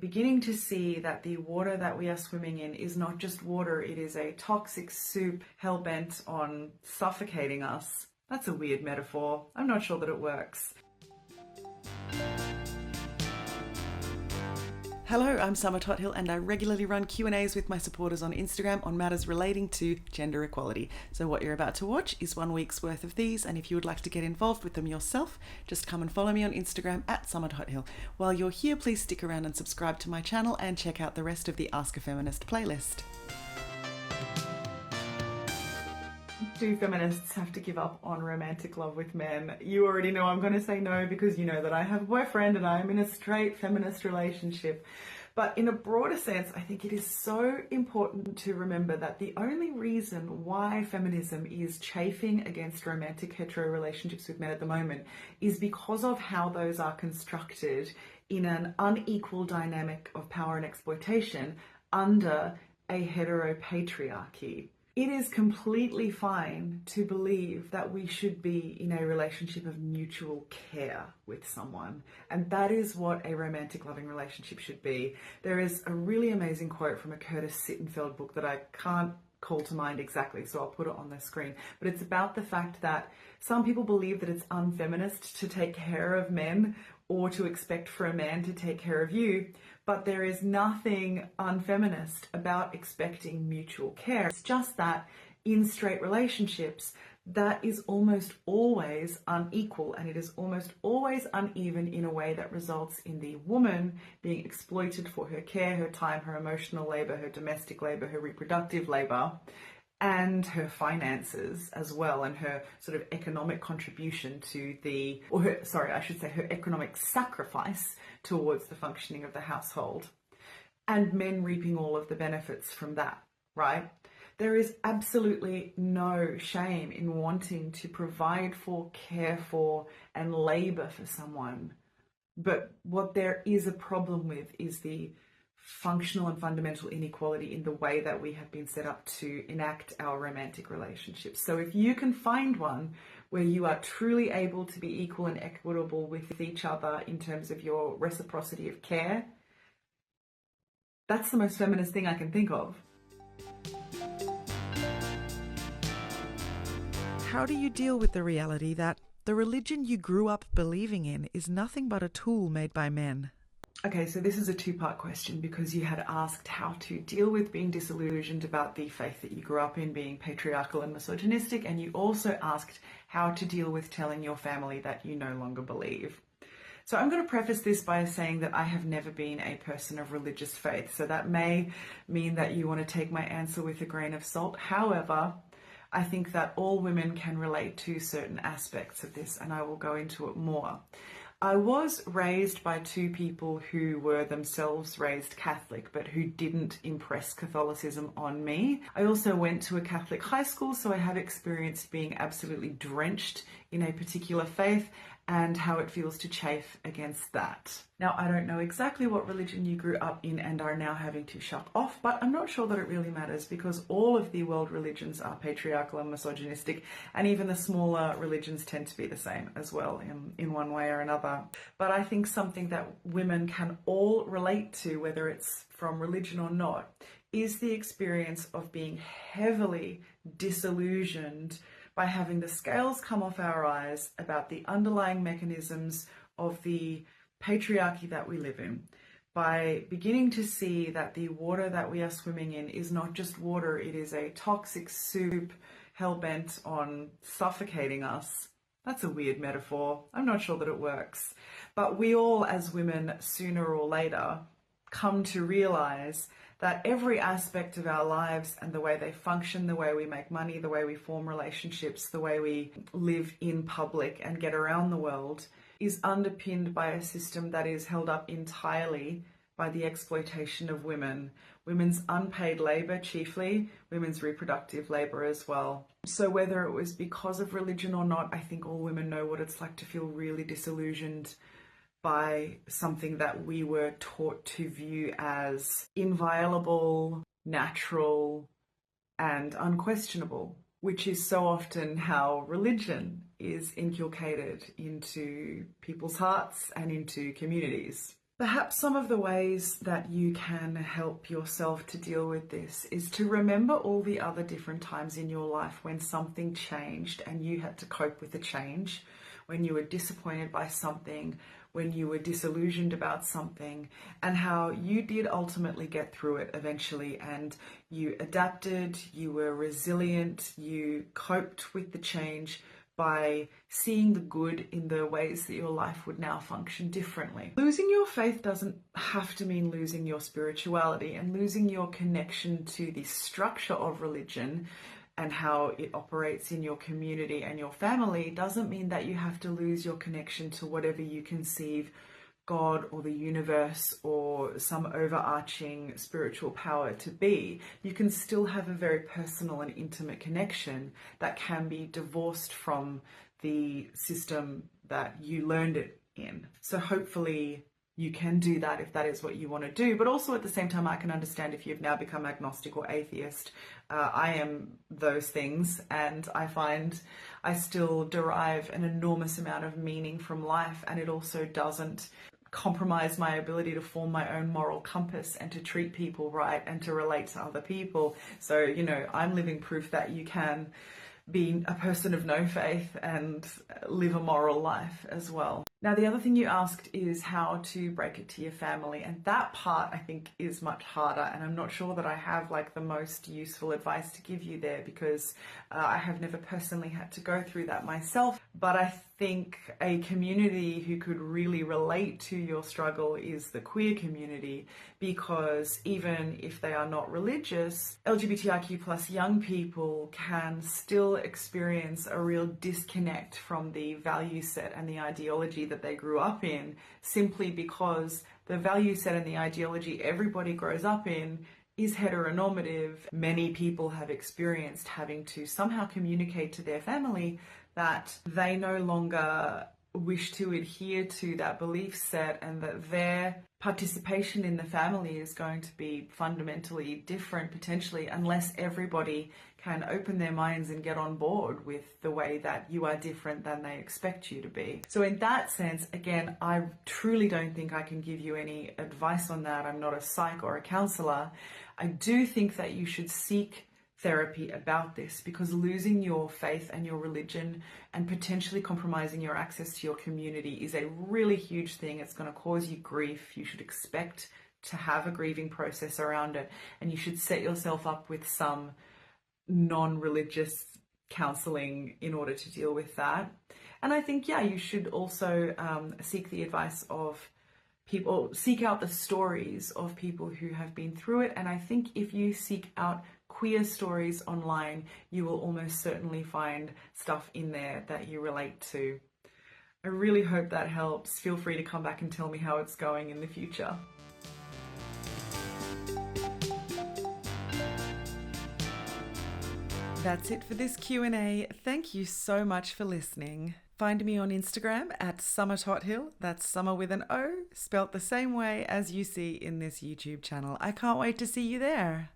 beginning to see that the water that we are swimming in is not just water, it is a toxic soup hell-bent on suffocating us. That's a weird metaphor. I'm not sure that it works. Hello, I'm Summer Tothill and I regularly run Q&As with my supporters on Instagram on matters relating to gender equality. So what you're about to watch is 1 week's worth of these, and if you would like to get involved with them yourself, just come and follow me on Instagram at Summer Tothill. While you're here, please stick around and subscribe to my channel and check out the rest of the Ask a Feminist playlist. Do feminists have to give up on romantic love with men? You already know I'm going to say no because you know that I have a boyfriend and I'm in a straight feminist relationship. But in a broader sense, I think it is so important to remember that the only reason why feminism is chafing against romantic hetero relationships with men at the moment is because of how those are constructed in an unequal dynamic of power and exploitation under a hetero patriarchy. It is completely fine to believe that we should be in a relationship of mutual care with someone. And that is what a romantic loving relationship should be. There is a really amazing quote from a Curtis Sittenfeld book that I can't call to mind exactly, so I'll put it on the screen. But it's about the fact that some people believe that it's unfeminist to take care of men or to expect for a man to take care of you, but there is nothing unfeminist about expecting mutual care. It's just that in straight relationships, that is almost always unequal, and it is almost always uneven in a way that results in the woman being exploited for her care, her time, her emotional labor, her domestic labor, her reproductive labor, and her finances as well, and her sort of economic contribution to her economic sacrifice towards the functioning of the household, and men reaping all of the benefits from that, right? There is absolutely no shame in wanting to provide for, care for, and labor for someone. But what there is a problem with is the functional and fundamental inequality in the way that we have been set up to enact our romantic relationships. So if you can find one where you are truly able to be equal and equitable with each other in terms of your reciprocity of care, that's the most feminist thing I can think of. How do you deal with the reality that the religion you grew up believing in is nothing but a tool made by men? Okay, so this is a two-part question because you had asked how to deal with being disillusioned about the faith that you grew up in being patriarchal and misogynistic, and you also asked how to deal with telling your family that you no longer believe. So I'm going to preface this by saying that I have never been a person of religious faith, so that may mean that you want to take my answer with a grain of salt. However, I think that all women can relate to certain aspects of this, and I will go into it more. I was raised by two people who were themselves raised Catholic, but who didn't impress Catholicism on me. I also went to a Catholic high school, so I have experienced being absolutely drenched in a particular faith and how it feels to chafe against that. Now, I don't know exactly what religion you grew up in and are now having to shut off, but I'm not sure that it really matters because all of the world religions are patriarchal and misogynistic, and even the smaller religions tend to be the same as well in one way or another. But I think something that women can all relate to, whether it's from religion or not, is the experience of being heavily disillusioned by having the scales come off our eyes about the underlying mechanisms of the patriarchy that we live in, by beginning to see that the water that we are swimming in is not just water, it is a toxic soup hell-bent on suffocating us. That's a weird metaphor. I'm not sure that it works. But we all, as women, sooner or later, come to realize that every aspect of our lives and the way they function, the way we make money, the way we form relationships, the way we live in public and get around the world is underpinned by a system that is held up entirely by the exploitation of women, women's unpaid labor chiefly, women's reproductive labor as well. So whether it was because of religion or not, I think all women know what it's like to feel really disillusioned by something that we were taught to view as inviolable, natural, and unquestionable, which is so often how religion is inculcated into people's hearts and into communities. Perhaps some of the ways that you can help yourself to deal with this is to remember all the other different times in your life when something changed and you had to cope with the change, when you were disappointed by something, when you were disillusioned about something, and how you did ultimately get through it eventually, and you adapted, you were resilient, you coped with the change by seeing the good in the ways that your life would now function differently. Losing your faith doesn't have to mean losing your spirituality, and losing your connection to the structure of religion and how it operates in your community and your family doesn't mean that you have to lose your connection to whatever you conceive God or the universe or some overarching spiritual power to be. You can still have a very personal and intimate connection that can be divorced from the system that you learned it in. So hopefully you can do that if that is what you want to do. But also at the same time, I can understand if you've now become agnostic or atheist. I am those things, and I find I still derive an enormous amount of meaning from life, and it also doesn't compromise my ability to form my own moral compass and to treat people right and to relate to other people. So, you know, I'm living proof that you can be a person of no faith and live a moral life as well. Now, the other thing you asked is how to break it to your family, and that part I think is much harder, and I'm not sure that I have like the most useful advice to give you there because I have never personally had to go through that myself. But I think a community who could really relate to your struggle is the queer community, because even if they are not religious, LGBTIQ plus young people can still experience a real disconnect from the value set and the ideology that they grew up in, simply because the value set and the ideology everybody grows up in is heteronormative. Many people have experienced having to somehow communicate to their family that they no longer wish to adhere to that belief set and that their participation in the family is going to be fundamentally different potentially unless everybody can open their minds and get on board with the way that you are different than they expect you to be. So in that sense, again, I truly don't think I can give you any advice on that. I'm not a psych or a counselor. I do think that you should seek therapy about this, because losing your faith and your religion and potentially compromising your access to your community is a really huge thing. It's going to cause you grief. You should expect to have a grieving process around it, and you should set yourself up with some non-religious counseling in order to deal with that. And I think, yeah, you should also seek the advice of people, seek out the stories of people who have been through it. And I think if you seek out queer stories online, you will almost certainly find stuff in there that you relate to. I really hope that helps. Feel free to come back and tell me how it's going in the future. That's it for this Q&A. Thank you so much for listening. Find me on Instagram at summertothill. That's summer with an O, spelt the same way as you see in this YouTube channel. I can't wait to see you there.